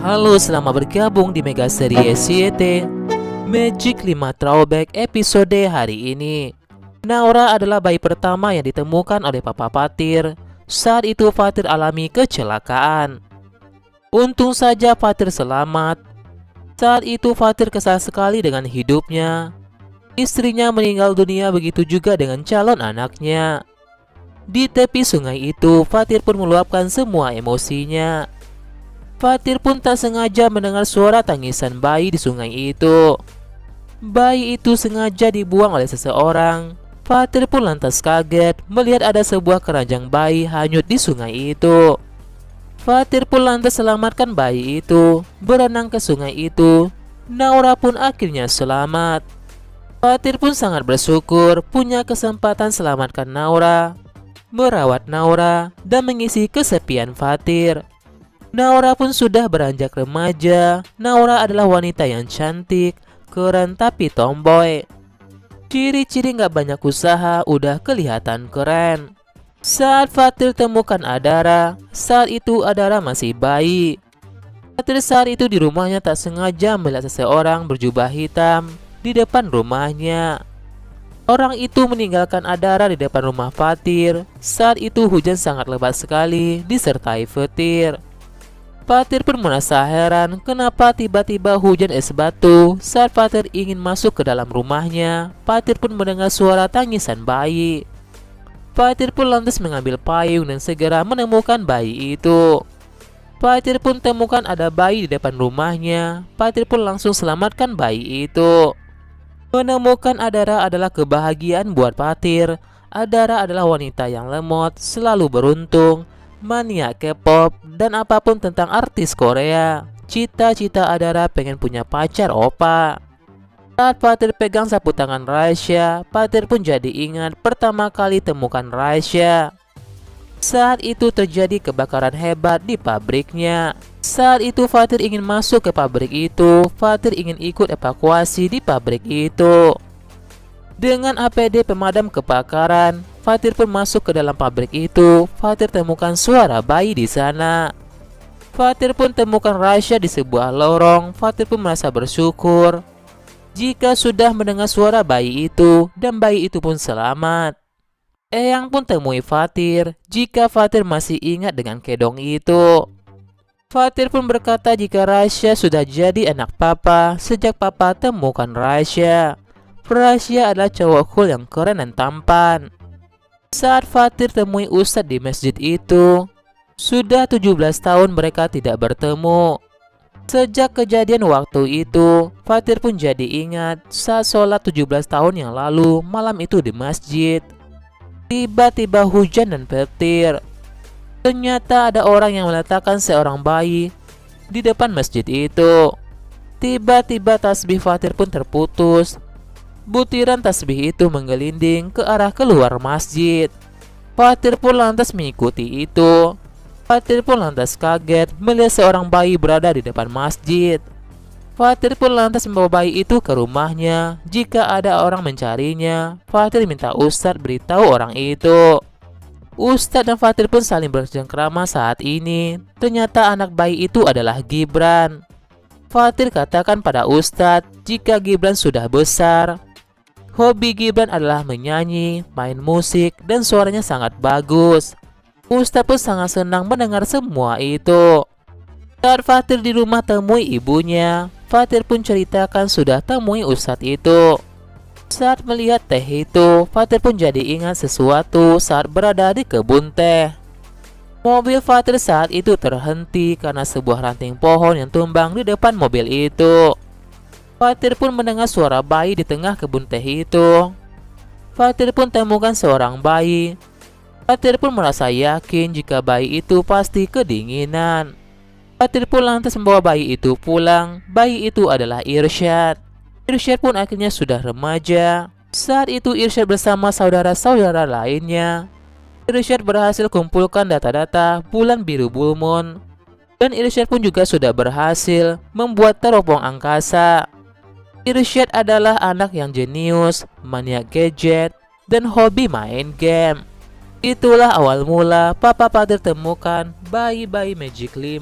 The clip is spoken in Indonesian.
Halo, selamat bergabung di Mega Series YT Magic 5 Throwback episode hari ini. Naura adalah bayi pertama yang ditemukan oleh Papa Fatir. Saat itu Fatir alami kecelakaan. Untung saja Fatir selamat. Saat itu Fatir kesal sekali dengan hidupnya. Istrinya meninggal dunia, begitu juga dengan calon anaknya. Di tepi sungai itu, Fatir pun meluapkan semua emosinya. Fatir pun tak sengaja mendengar suara tangisan bayi di sungai itu. Bayi itu sengaja dibuang oleh seseorang. Fatir pun lantas kaget melihat ada sebuah keranjang bayi hanyut di sungai itu. Fatir pun lantas selamatkan bayi itu, berenang ke sungai itu. Naura pun akhirnya selamat. Fatir pun sangat bersyukur punya kesempatan selamatkan Naura, merawat Naura, dan mengisi kesepian Fatir. Naura pun sudah beranjak remaja. Naura adalah wanita yang cantik, keren tapi tomboy. Ciri-ciri gak banyak usaha udah kelihatan keren. Saat Fatir temukan Adara, saat itu Adara masih bayi. Fatir saat itu di rumahnya tak sengaja melihat seseorang berjubah hitam di depan rumahnya. Orang itu meninggalkan Adara di depan rumah Fatir. Saat itu hujan sangat lebat sekali disertai petir. Fatir pun merasa heran kenapa tiba-tiba hujan es batu. Saat Fatir ingin masuk ke dalam rumahnya, Fatir pun mendengar suara tangisan bayi. Fatir pun lantas mengambil payung dan segera menemukan bayi itu. Fatir pun temukan ada bayi di depan rumahnya. Fatir pun langsung selamatkan bayi itu. Menemukan Adara adalah kebahagiaan buat Fatir. Adara adalah wanita yang lemot, selalu beruntung, mania K-pop, dan apapun tentang artis Korea. Cita-cita Adara pengen punya pacar opa. Saat Fatir pegang sapu tangan Raisya, Fatir pun jadi ingat pertama kali temukan Raisya. Saat itu terjadi kebakaran hebat di pabriknya. Saat itu Fatir ingin masuk ke pabrik itu. Fatir ingin ikut evakuasi di pabrik itu. Dengan APD pemadam kebakaran, Fatir pun masuk ke dalam pabrik itu. Fatir temukan suara bayi di sana. Fatir pun temukan Raisya di sebuah lorong. Fatir pun merasa bersyukur jika sudah mendengar suara bayi itu, dan bayi itu pun selamat. Eyang pun temui Fatir jika Fatir masih ingat dengan kedong itu. Fatir pun berkata jika Raisya sudah jadi anak papa sejak papa temukan Raisya. Raisya adalah cowok cool yang keren dan tampan. Saat Fatir temui Ustadz di masjid itu, sudah 17 tahun mereka tidak bertemu. Sejak kejadian waktu itu, Fatir pun jadi ingat saat sholat 17 tahun yang lalu malam itu di masjid. Tiba-tiba hujan dan petir. Ternyata ada orang yang meletakkan seorang bayi di depan masjid itu. Tiba-tiba tasbih Fatir pun terputus. Butiran tasbih itu menggelinding ke arah keluar masjid. Fatir pun lantas mengikuti itu. Fatir pun lantas kaget melihat seorang bayi berada di depan masjid. Fatir pun lantas membawa bayi itu ke rumahnya. Jika ada orang mencarinya, Fatir minta Ustadz beritahu orang itu. Ustadz dan Fatir pun saling bercengkrama saat ini. Ternyata anak bayi itu adalah Gibran. Fatir katakan pada Ustadz jika Gibran sudah besar. Hobi Gibran adalah menyanyi, main musik, dan suaranya sangat bagus. Ustadz pun sangat senang mendengar semua itu. Saat Fatir di rumah temui ibunya, Fatir pun ceritakan sudah temui Ustadz itu. Saat melihat teh itu, Fatir pun jadi ingat sesuatu saat berada di kebun teh. Mobil Fatir saat itu terhenti karena sebuah ranting pohon yang tumbang di depan mobil itu. Fatir pun mendengar suara bayi di tengah kebun teh itu. Fatir pun temukan seorang bayi. Fatir pun merasa yakin jika bayi itu pasti kedinginan. Fatir pun lantas membawa bayi itu pulang. Bayi itu adalah Irsyad. Irsyad pun akhirnya sudah remaja. Saat itu Irsyad bersama saudara-saudara lainnya. Irsyad berhasil kumpulkan data-data bulan biru Blue Moon. Dan Irsyad pun juga sudah berhasil membuat teropong angkasa. Irsyad adalah anak yang jenius, maniak gadget, dan hobi main game. Itulah awal mula Papa Patir temukan bayi-bayi Magic 5.